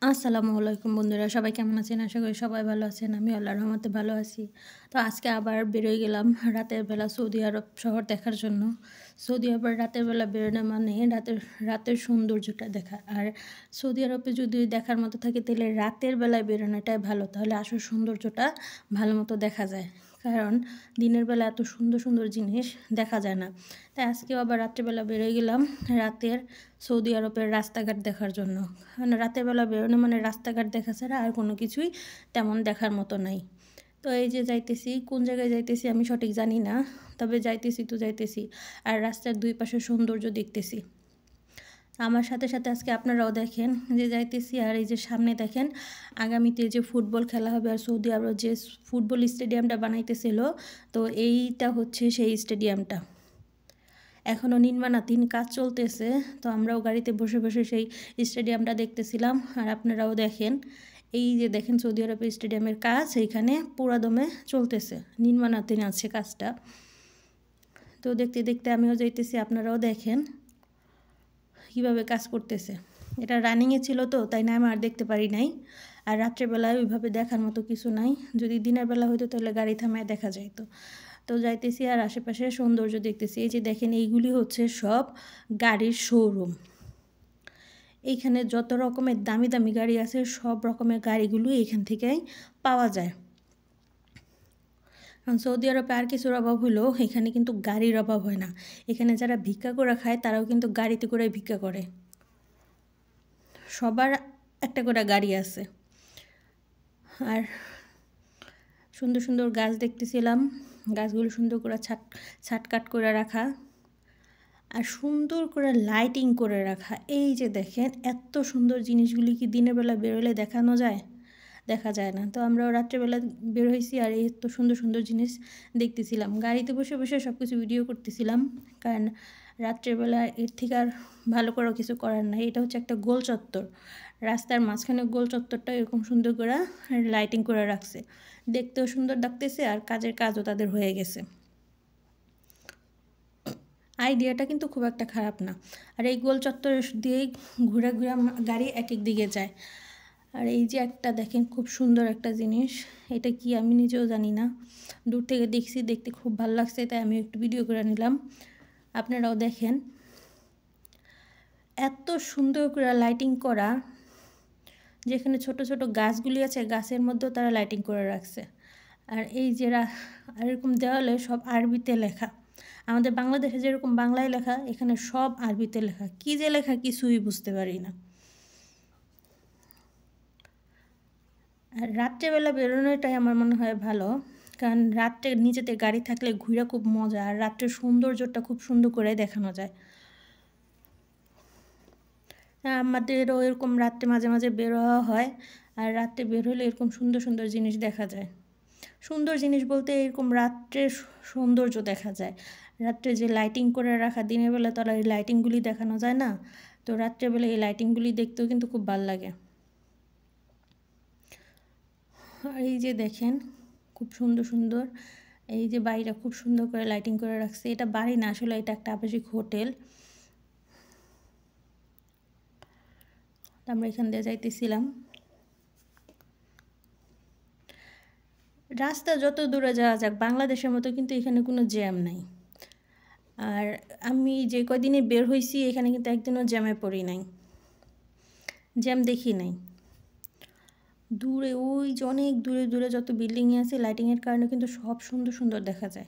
আসসালামু আলাইকুম বন্ধুরা, সবাই কেমন আছেন? আশা করি সবাই ভালো আছেন। আমি আল্লাহর রহমতে ভালো আছি। তো আজকে আবার বেরোয় গেলাম রাতের বেলা সৌদি আরব শহর দেখার জন্য। সৌদি আরবের রাতের বেলা বেরোনো মানে রাতের সৌন্দর্যটা দেখা। আর সৌদি আরবে যদি দেখার মতো থাকে তাহলে রাতের বেলায় বেরোনোটাই ভালো, তাহলে আসল সৌন্দর্যটা ভালো মতো দেখা যায়। কারণ দিনের বেলা এত সুন্দর সুন্দর জিনিস দেখা যায় না। তাই আজকেও আবার রাত্রেবেলা বেরোয় গেলাম রাতের সৌদি আরবের রাস্তাঘাট দেখার জন্য। কারণ রাতের বেলা বেরোনো মানে রাস্তাঘাট দেখা ছাড়া আর কোনো কিছুই তেমন দেখার মতো নাই। তো এই যে যাইতেছি, কোন জায়গায় যাইতেছি আমি সঠিক জানি না, তবে যাইতেছি। আর রাস্তার দুই পাশে সৌন্দর্য দেখতেছি। আমার সাথে সাথে আজকে আপনারাও দেখেন যে যাইতেছি। আর এই যে সামনে দেখেন আগামীতে যে ফুটবল খেলা হবে, আর সৌদি আরব যে ফুটবল স্টেডিয়ামটা বানাইতেছিল, তো এইটা হচ্ছে সেই স্টেডিয়ামটা। এখনও নির্মাণাধীন কাজ চলতেছে। তো আমরাও গাড়িতে বসে বসে সেই স্টেডিয়ামটা দেখতেছিলাম। আর আপনারাও দেখেন, এই যে দেখেন সৌদি আরবের স্টেডিয়ামের কাজ এইখানে পুরাদমে চলতেছে, নির্মাণাধীন আছে কাজটা। তো দেখতে দেখতে আমিও যাইতেছি, আপনারাও দেখেন কীভাবে কাজ করতেছে। এটা রানিংয়ে ছিল তো তাই না আমি আর দেখতে পারি নাই। আর রাত্রেবেলায় ওইভাবে দেখার মতো কিছু নাই। যদি দিনের বেলা হইতো তাহলে গাড়ি থামায় দেখা যাইতো। তো যাইতেছি আর আশেপাশে সৌন্দর্য দেখতেছি। এই যে দেখেন এইগুলি হচ্ছে সব গাড়ির শোরুম। এইখানে যত রকমের দামি দামি গাড়ি আছে সব রকমের গাড়িগুলো এইখান থেকেই পাওয়া যায়। কারণ সৌদি আরবে আর কিছুর অভাব হলেও এখানে কিন্তু গাড়ির অভাব হয় না। এখানে যারা ভিক্ষা করে খায় তারাও কিন্তু গাড়িতে করে ভিক্ষা করে। সবার একটা করে গাড়ি আছে। আর সুন্দর সুন্দর গাছ দেখতেছিলাম, গাছগুলো সুন্দর করে ছাটকাট করে রাখা আর সুন্দর করে লাইটিং করে রাখা। এই যে দেখেন এত সুন্দর জিনিসগুলি কি দিনের বেলা বেরোলে দেখানো যায়? দেখা যায় না। তো আমরাও রাত্রেবেলা বের হয়েছি আর এই এত সুন্দর সুন্দর জিনিস দেখতেছিলাম। গাড়িতে বসে বসে সব কিছু ভিডিও করতেছিলাম, কারণ রাত্রেবেলা এর থেকে আর ভালো করে কিছু করার নাই। এটা হচ্ছে একটা গোল চত্বর, রাস্তার মাঝখানে গোল চত্বরটা এরকম সুন্দর করে লাইটিং করে রাখছে। দেখতেও সুন্দর লাগতেছে আর কাজের কাজও তাদের হয়ে গেছে। আইডিয়াটা কিন্তু খুব একটা খারাপ না। আর এই গোল চত্বর দিয়েই ঘুরে ঘুরে গাড়ি এক এক দিকে যায়। আর এই যে একটা দেখেন খুব সুন্দর একটা জিনিস, এটা কি আমি নিজেও জানি না। দূর থেকে দেখছি, দেখতে খুব ভালো লাগছে তাই আমি একটু ভিডিও করে নিলাম। আপনারাও দেখেন এত সুন্দর করে লাইটিং করা, যেখানে ছোট ছোট গাছগুলি আছে গাছের মধ্যেও তারা লাইটিং করে রাখছে। আর এই যে এরকম দেওয়ালে সব আরবিতে লেখা। আমাদের বাংলাদেশে যেরকম বাংলায় লেখা, এখানে সব আরবিতে লেখা। কী যে লেখা কিছুই বুঝতে পারি না। আর রাত্রেবেলা বেরোনোটাই আমার মনে হয় ভালো, কারণ রাত্রে নিজেদের গাড়ি থাকলে ঘুরে খুব মজা, আর রাত্রের সৌন্দর্যটা খুব সুন্দর করে দেখানো যায়। আমাদেরও এরকম রাত্রে মাঝে মাঝে বের হওয়া হয়। আর রাত্রে বের হলে এরকম সুন্দর সুন্দর জিনিস দেখা যায়। সুন্দর জিনিস বলতে এরকম রাত্রের সৌন্দর্য দেখা যায়। রাত্রে যে লাইটিং করে রাখা, দিনের বেলা তো আর এই লাইটিংগুলি দেখানো যায় না। তো রাত্রেবেলা এই লাইটিংগুলি দেখতেও কিন্তু খুব ভালো লাগে। আর এই যে দেখেন খুব সুন্দর সুন্দর এই যে বাড়িটা খুব সুন্দর করে লাইটিং করে রাখছে। এটা বাড়ি না, আসলে এটা একটা আবাসিক হোটেল। আমরা এখান দিয়ে যাইতেছিলাম। রাস্তা যত দূরে যাওয়া যাক, বাংলাদেশের মতো কিন্তু এখানে কোনো জ্যাম নাই। আর আমি যে কদিনে বের হয়েছি এখানে কিন্তু একদিনও জ্যামে পড়ি নাই, জ্যাম দেখি নাই। দূরে ওই যে অনেক দূরে দূরে যত বিল্ডিংই আছে, লাইটিংয়ের কারণে কিন্তু সব সুন্দর সুন্দর দেখা যায়।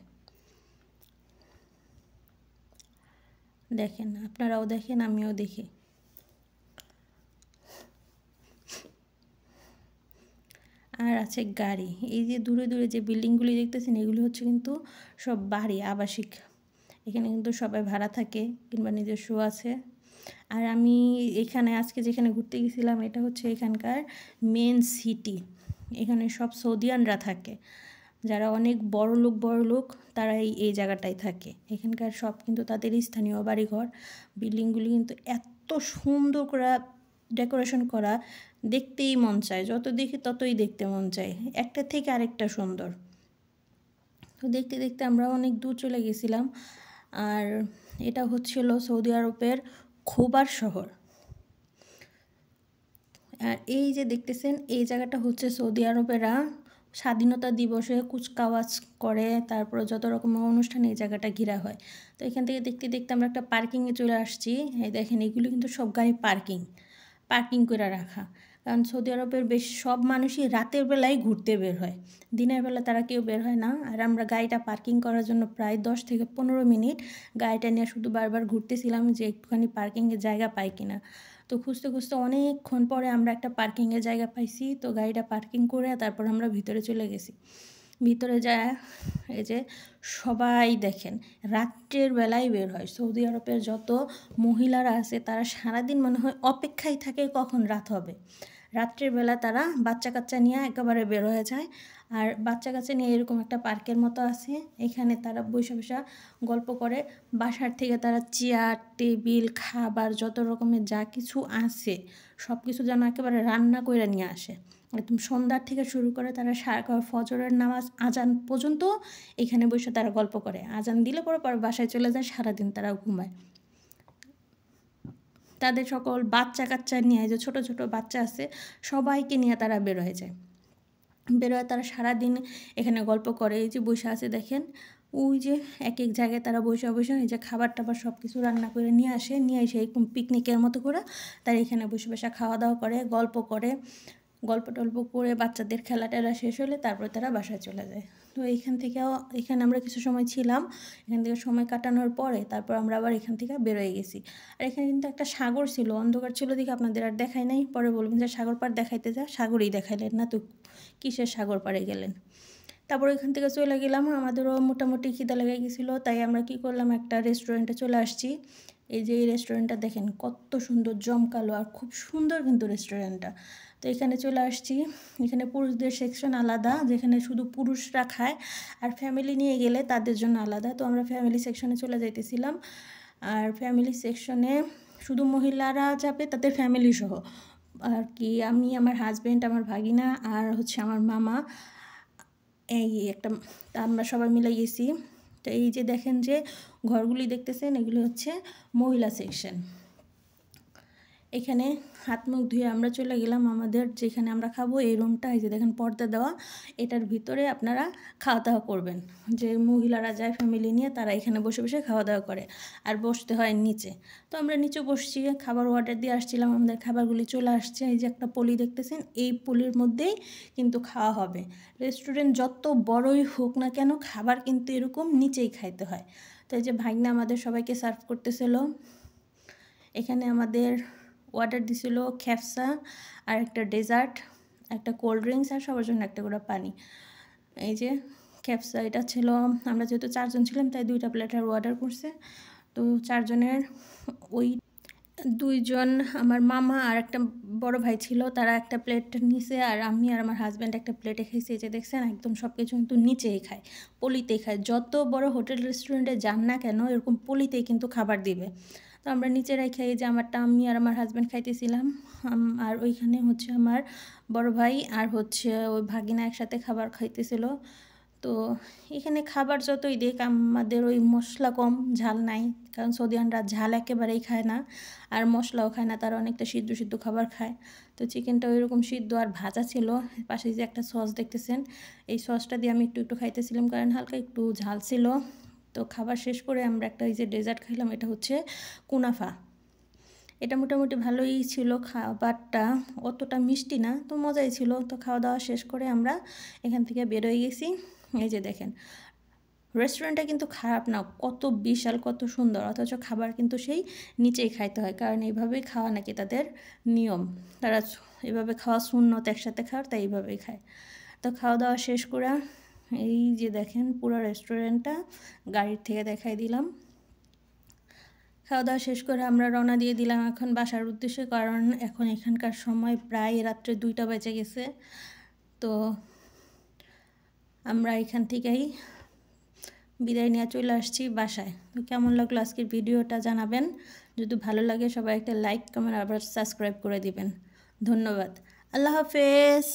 দেখেন, আপনারাও দেখেন, আমিও দেখি। আর আছে গাড়ি। এই যে দূরে দূরে যে বিল্ডিংগুলি দেখতেছেন এগুলি হচ্ছে কিন্তু সব বাড়ি, আবাসিক। এখানে কিন্তু সবাই ভাড়া থাকে কিংবা নিজস্ব আছে। আর আমি এখানে আজকে যেখানে ঘুরতে গেছিলাম এটা হচ্ছে এখানকার মেন সিটি। এখানে সব সৌদিয়ানরা থাকে, যারা অনেক বড় লোক তারা এই জায়গাটায় থাকে। এখানকার সব কিন্তু তাদের স্থানীয় বাড়িঘর। বিল্ডিংগুলি কিন্তু এত সুন্দর করে ডেকোরেশন করা, দেখতেই মন চায়। যত দেখি ততই দেখতে মন চায়, একটা থেকে আরেকটা সুন্দর। তো দেখতে দেখতে আমরা অনেক দূর চলে গেছিলাম। আর এটা হচ্ছিল সৌদি আরবের খোবার শহর। আর এই যে দেখতেছেন এই জায়গাটা হচ্ছে সৌদি আরবেরা স্বাধীনতা দিবসে কুচকাওয়াজ করে, তারপরে যত রকমের অনুষ্ঠান এই জায়গাটা ঘেরা হয়। তো এখান থেকে দেখতে দেখতে আমরা একটা পার্কিংয়ে চলে আসছি। এই দেখেন এগুলো কিন্তু সব গাড়ি পার্কিং করে রাখা, কারণ সৌদি আরবের বেশ সব মানুষই রাতের বেলায় ঘুরতে বের হয়, দিনের বেলা তারা কেউ বের হয় না। আর আমরা গাড়িটা পার্কিং করার জন্য প্রায় 10 থেকে 15 মিনিট গাড়িটা নিয়ে শুধু বারবার ঘুরতেছিলাম যে একটুখানি পার্কিংয়ের জায়গা পাই কিনা। তো খুঁজতে খুঁজতে অনেকক্ষণ পরে আমরা একটা পার্কিংয়ের জায়গা পাইছি। তো গাড়িটা পার্কিং করে তারপর আমরা ভিতরে চলে গেছি। ভিতরে যায় এই যে সবাই দেখেন রাত্রের বেলায় বের হয়। সৌদি আরবের যত মহিলারা আছে তারা সারাদিন মনে হয় অপেক্ষায় থাকে কখন রাত হবে। রাত্রের বেলা তারা বাচ্চা কাচ্চা নিয়ে একেবারে বের হয়ে যায়। আর বাচ্চা কাচ্চা নিয়ে এরকম একটা পার্কের মতো আছে, এখানে তারা বসে বসে গল্প করে। বাসার থেকে তারা চেয়ার টেবিল খাবার যত রকমের যা কিছু আছে সব কিছু যেন একেবারে রান্না করে নিয়ে আসে। একদম সন্ধ্যার থেকে শুরু করে তারা ফজরের নামাজ আজান পর্যন্ত এখানে বসে তারা গল্প করে। আজান দিলে পরে বাসায় চলে যায়, সারাদিন তারা ঘুমায়। তাদের সকল বাচ্চা কাচ্চা নিয়ে, যে ছোট ছোট বাচ্চা আছে সবাইকে নিয়ে তারা বের হয়ে যায়। বের হয়ে তারা সারাদিন এখানে গল্প করে। এই যে বসে আছে দেখেন, ওই যে এক এক জায়গায় তারা বসে বসে এই যে খাবার টাবার সব কিছু রান্না করে নিয়ে আসে, নিয়ে এসে এরকম পিকনিকের মতো করে তারা এখানে বসে বসে খাওয়া দাওয়া করে, গল্প করে। গল্প টল্প করে বাচ্চাদের খেলা টেলা শেষ হলে তারপরে তারা বাসায় চলে যায়। তো এখানে আমরা কিছু সময় ছিলাম। এখান থেকে সময় কাটানোর পরে তারপর আমরা আবার এখান থেকে বেরোয় গেছি। আর এখানে কিন্তু একটা সাগর ছিল, অন্ধকার ছিল দেখে আপনাদের আর দেখাই নাই। পরে বলবেন যে সাগর পাড় দেখাইতে যা, সাগরই দেখাইলেন না, তো কিসের সাগর পাড়ে গেলেন। তারপর এখান থেকে চলে গেলাম, আমাদেরও মোটামুটি খিদে লেগে গেছিলো, তাই আমরা কি করলাম একটা রেস্টুরেন্টে চলে আসছি। এই যে এই রেস্টুরেন্টটা দেখেন কত সুন্দর জমকালো আর খুব সুন্দর কিন্তু রেস্টুরেন্টটা। তো এখানে চলে আসছি। এখানে পুরুষদের সেকশন আলাদা, যেখানে শুধু পুরুষরা খায়, আর ফ্যামিলি নিয়ে গেলে তাদের জন্য আলাদা। তো আমরা ফ্যামিলি সেকশনে চলে যাইতেছিলাম। আর ফ্যামিলি সেকশনে শুধু মহিলারা যাবে, তাদের ফ্যামিলি সহ আর কি। আমি, আমার হাজব্যান্ড, আমার ভাগিনা আর হচ্ছে আমার মামা, এই একটা আমরা সবাই মিলে গেছি। তো এই যে দেখেন যে ঘরগুলি দেখতেছেন এগুলো হচ্ছে মহিলা সেকশন। এখানে হাত মুখ ধুয়ে আমরা চলে গেলাম আমাদের যেখানে আমরা খাবো এই রুমটা। এই যে দেখেন পর্দা দেওয়া, এটার ভিতরে আপনারা খাওয়া দাওয়া করবেন। যে মহিলারা যায় ফ্যামিলি নিয়ে তারা এখানে বসে বসে খাওয়া দাওয়া করে, আর বসতে হয় নিচে। তো আমরা নিচে বসছি, খাবার অর্ডার দিয়ে আসছিলাম, আমাদের খাবারগুলি চলে আসছে। এই যে একটা পলি দেখতেছেন, এই পলির মধ্যেই কিন্তু খাওয়া হবে। রেস্টুরেন্ট যত বড়ই হোক না কেন খাবার কিন্তু এরকম নিচেই খাইতে হয়। তো এই যে ভাগনা আমাদের সবাইকে সার্ভ করতেছিল। এখানে আমাদের অর্ডার দিছিল খ্যাপসা আর একটা ডেজার্ট, একটা কোল্ড ড্রিঙ্কস আর সবার জন্য একটা করে পানি। এই যে খ্যাপসা এটা ছিল, আমরা যেহেতু 4 জন ছিলাম তাই 2টা প্লেটার অর্ডার করছে। তো 4 জনের ওই 2 জন আমার মামা আর একটা বড় ভাই ছিল, তারা একটা প্লেট নিছে, আর আমি আর আমার হাজব্যান্ড একটা প্লেটে খাইছি। এই যে দেখছেন একদম সব কিছু কিন্তু নিচেই খায়, পলিতেই খায়। যত বড় হোটেল রেস্টুরেন্টে যান না কেন এরকম পলিতেই কিন্তু খাবার দিবে। তো আমরা নিচে খাই, যে আমারটা আমি আর আমার হাজব্যান্ড খাইতেছিলাম। আর ওইখানে হচ্ছে আমার বড় ভাই আর হচ্ছে ওই ভাগিনা একসাথে খাবার খাইতেছিল। তো এখানে খাবার যতই দেখ আমাদের ওই মশলা কম, ঝাল নাই, কারণ সৌদিয়ানরা ঝাল একেবারেই খায় না আর মশলাও খায় না, তারা অনেকটা সিদ্ধ সিদ্ধ খাবার খায়। তো চিকেনটা ওইরকম সিদ্ধ আর ভাজা ছিল। পাশে যে একটা সস দেখতেছেন, এই সসটা দিয়ে আমি একটু একটু খাইতেছিলাম কারণ হালকা একটু ঝাল ছিল। তো খাবার শেষ করে আমরা একটা এই যে ডেজার্ট খাইলাম, এটা হচ্ছে কুনাফা। এটা মোটামুটি ভালোই ছিল খাবারটা, অতটা মিষ্টি না, তো মজাই ছিল। তো খাওয়া দাওয়া শেষ করে আমরা এখান থেকে বেরোয় গেছি। এই যে দেখেন রেস্টুরেন্টটা কিন্তু খারাপ না, কত বিশাল কত সুন্দর, অথচ খাবার কিন্তু সেই নিচেই খাইতে হয়, কারণ এইভাবেই খাওয়া নাকি তাদের নিয়ম। তারা এভাবে খাওয়া সুন্নত, একসাথে খাওয়ার, তাই এইভাবেই খায়। তো খাওয়া দাওয়া শেষ করে এই যে দেখেন পুরো রেস্টুরেন্টটা গাড়ির থেকে দেখাই দিলাম। খাওয়া দাওয়া শেষ করে আমরা রওনা দিয়ে দিলাম এখন বাসার উদ্দেশ্যে, কারণ এখন এখানকার সময় প্রায় রাত্রে 2টা বেজে গেছে। তো আমরা এখান থেকেই বিদায় নিয়ে চলে আসছি বাসায়। তো কেমন লাগলো আজকের ভিডিওটা জানাবেন, যদি ভালো লাগে সবাই একটা লাইক কমেন্ট আবার সাবস্ক্রাইব করে দিবেন। ধন্যবাদ, আল্লাহ হাফেজ।